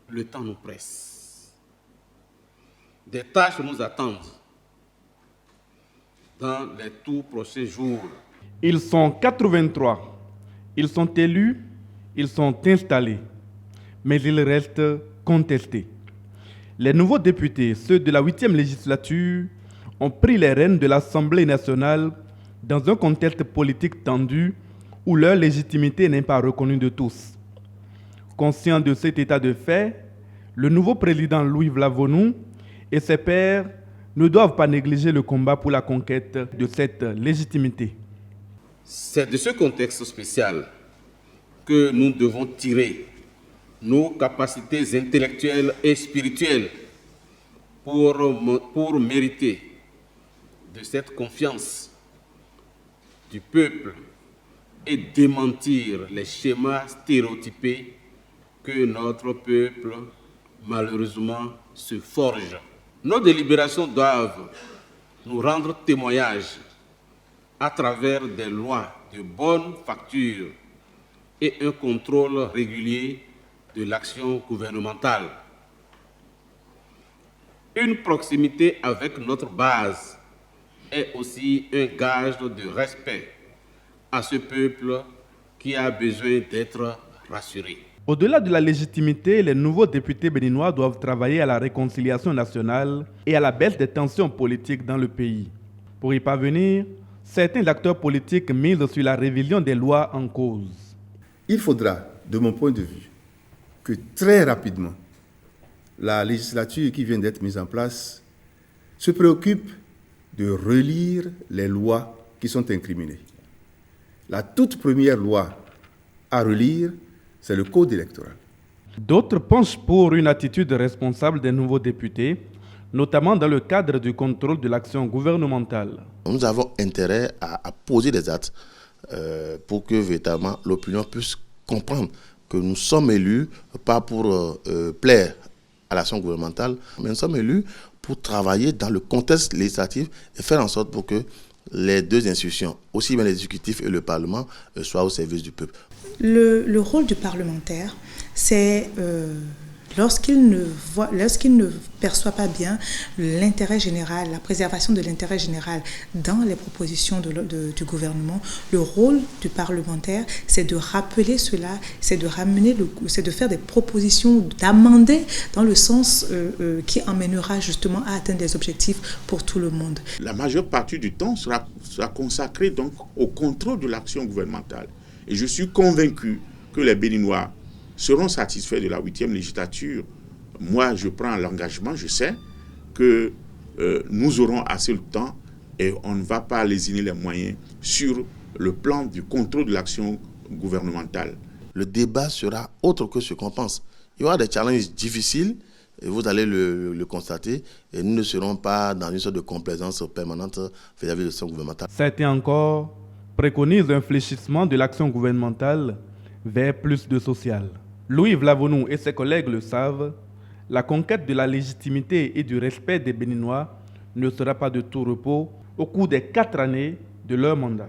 le temps nous presse. Des tâches nous attendent dans les tout prochains jours. Ils sont 83. Ils sont élus, ils sont installés. Mais ils restent contestés. Les nouveaux députés, ceux de la 8e législature, ont pris les rênes de l'Assemblée nationale dans un contexte politique tendu où leur légitimité n'est pas reconnue de tous. Conscient de cet état de fait, le nouveau président Louis Vlavonou et ses pairs ne doivent pas négliger le combat pour la conquête de cette légitimité. C'est de ce contexte spécial que nous devons tirer nos capacités intellectuelles et spirituelles pour mériter de cette confiance du peuple et démentir les schémas stéréotypés que notre peuple, malheureusement, se forge. Nos délibérations doivent nous rendre témoignage à travers des lois de bonne facture et un contrôle régulier de l'action gouvernementale. Une proximité avec notre base est aussi un gage de respect à ce peuple qui a besoin d'être rassuré. Au-delà de la légitimité, les nouveaux députés béninois doivent travailler à la réconciliation nationale et à la baisse des tensions politiques dans le pays. Pour y parvenir, certains acteurs politiques misent sur la révision des lois en cause. Il faudra, de mon point de vue, que très rapidement, la législature qui vient d'être mise en place se préoccupe de relire les lois qui sont incriminées. La toute première loi à relire, c'est le code électoral. D'autres penchent pour une attitude responsable des nouveaux députés, notamment dans le cadre du contrôle de l'action gouvernementale. Nous avons intérêt à poser des actes pour que véritablement l'opinion puisse comprendre que nous sommes élus pas pour plaire à l'action gouvernementale, mais nous sommes élus pour travailler dans le contexte législatif et faire en sorte pour que les deux institutions, aussi bien l'exécutif et le Parlement, soient au service du peuple. Le rôle du parlementaire, c'est lorsqu'il ne perçoit pas bien l'intérêt général, la préservation de l'intérêt général dans les propositions du gouvernement, le rôle du parlementaire, c'est de rappeler cela, c'est de faire des propositions, d'amender dans le sens qui emmènera justement à atteindre des objectifs pour tout le monde. La majeure partie du temps sera consacrée donc au contrôle de l'action gouvernementale. Et je suis convaincu que les Béninois seront satisfaits de la 8e législature. Moi, je prends l'engagement, je sais que nous aurons assez de temps et on ne va pas lésiner les moyens sur le plan du contrôle de l'action gouvernementale. Le débat sera autre que ce qu'on pense. Il y aura des challenges difficiles, et vous allez le constater, et nous ne serons pas dans une sorte de complaisance permanente vis-à-vis de l'action gouvernementale. Certains encore préconisent un fléchissement de l'action gouvernementale vers plus de social. Louis Vlavonou et ses collègues le savent, la conquête de la légitimité et du respect des Béninois ne sera pas de tout repos au cours des 4 années de leur mandat.